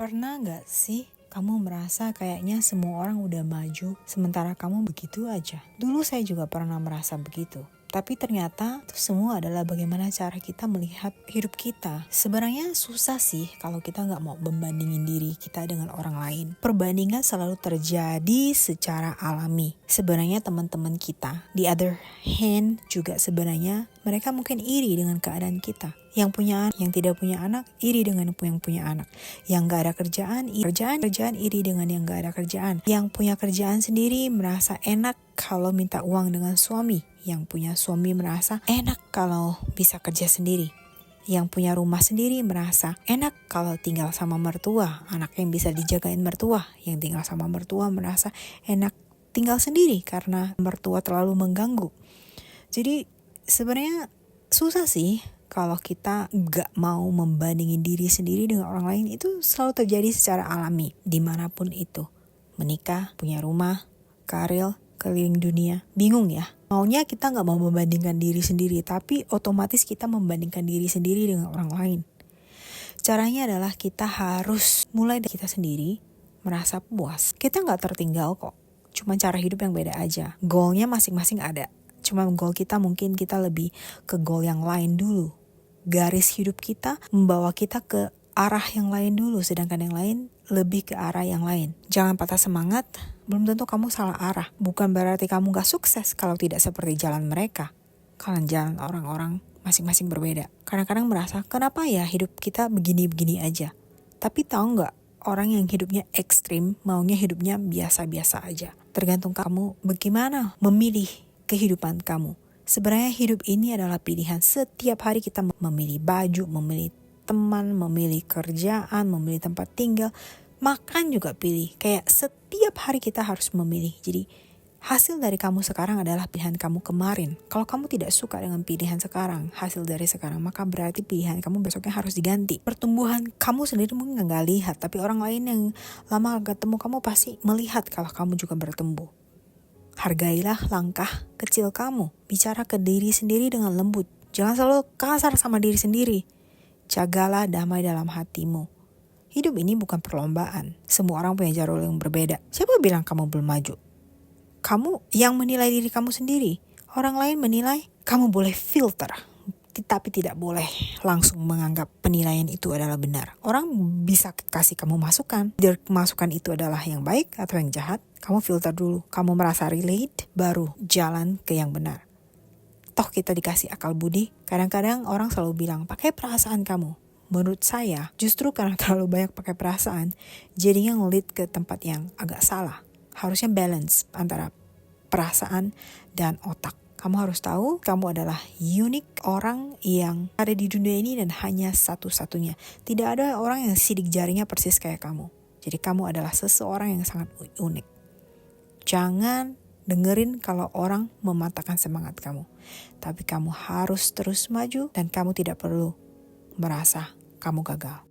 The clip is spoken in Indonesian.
Pernah gak sih kamu merasa kayaknya semua orang udah maju, sementara kamu begitu aja? Dulu saya juga pernah merasa begitu. Tapi ternyata itu semua adalah bagaimana cara kita melihat hidup kita. Sebenarnya susah sih kalau kita gak mau membandingin diri kita dengan orang lain. Perbandingan selalu terjadi secara alami. Sebenarnya teman-teman kita, the other hand juga sebenarnya mereka mungkin iri dengan keadaan kita. Yang punya anak, yang tidak punya anak, iri dengan yang punya anak. Yang gak ada kerjaan iri dengan yang gak ada kerjaan. Yang punya kerjaan sendiri merasa enak kalau minta uang dengan suami. Yang punya suami merasa enak kalau bisa kerja sendiri. Yang punya rumah sendiri merasa enak kalau tinggal sama mertua. Anak yang bisa dijagain mertua. Yang tinggal sama mertua merasa enak tinggal sendiri karena mertua terlalu mengganggu. Jadi sebenarnya susah sih kalau kita gak mau membandingin diri sendiri dengan orang lain. Itu selalu terjadi secara alami dimanapun itu. Menikah, punya rumah, karir, keliling dunia. Bingung ya? Maunya kita gak mau membandingkan diri sendiri, tapi otomatis kita membandingkan diri sendiri dengan orang lain. Caranya adalah kita harus mulai dari kita sendiri, merasa puas. Kita gak tertinggal kok, cuma cara hidup yang beda aja. Goalnya masing-masing ada, cuma goal kita mungkin kita lebih ke goal yang lain dulu. Garis hidup kita membawa kita ke arah yang lain dulu, sedangkan yang lain lebih ke arah yang lain. Jangan patah semangat, belum tentu kamu salah arah. Bukan berarti kamu gak sukses kalau tidak seperti jalan mereka. Kalau jalan orang-orang masing-masing berbeda. Kadang-kadang merasa, kenapa ya hidup kita begini-begini aja. Tapi tahu gak, orang yang hidupnya ekstrim, maunya hidupnya biasa-biasa aja. Tergantung kamu bagaimana memilih kehidupan kamu. Sebenarnya hidup ini adalah pilihan. Setiap hari kita memilih baju, memilih teman, memilih kerjaan, memilih tempat tinggal. Makan juga pilih. Kayak setiap hari kita harus memilih. Jadi hasil dari kamu sekarang adalah pilihan kamu kemarin. Kalau kamu tidak suka dengan pilihan sekarang, hasil dari sekarang, maka berarti pilihan kamu besoknya harus diganti. Pertumbuhan kamu sendiri mungkin gak lihat, tapi orang lain yang lama gak ketemu kamu pasti melihat kalau kamu juga bertumbuh. Hargailah langkah kecil kamu. Bicara ke diri sendiri dengan lembut. Jangan selalu kasar sama diri sendiri. Jagalah damai dalam hatimu. Hidup ini bukan perlombaan. Semua orang punya jalur yang berbeda. Siapa bilang kamu belum maju? Kamu yang menilai diri kamu sendiri. Orang lain menilai, kamu boleh filter. Tapi tidak boleh langsung menganggap penilaian itu adalah benar. Orang bisa kasih kamu masukan. Dari masukan itu adalah yang baik atau yang jahat. Kamu filter dulu. Kamu merasa relate, baru jalan ke yang benar. Toh kita dikasih akal budi. Kadang-kadang orang selalu bilang, pakai perasaan kamu. Menurut saya, justru karena terlalu banyak pakai perasaan, jadinya ngelit ke tempat yang agak salah. Harusnya balance antara perasaan dan otak. Kamu harus tahu, kamu adalah unik orang yang ada di dunia ini dan hanya satu-satunya. Tidak ada orang yang sidik jarinya persis kayak kamu. Jadi kamu adalah seseorang yang sangat unik. Jangan dengerin kalau orang mematahkan semangat kamu. Tapi kamu harus terus maju dan kamu tidak perlu merasa kamu gagal.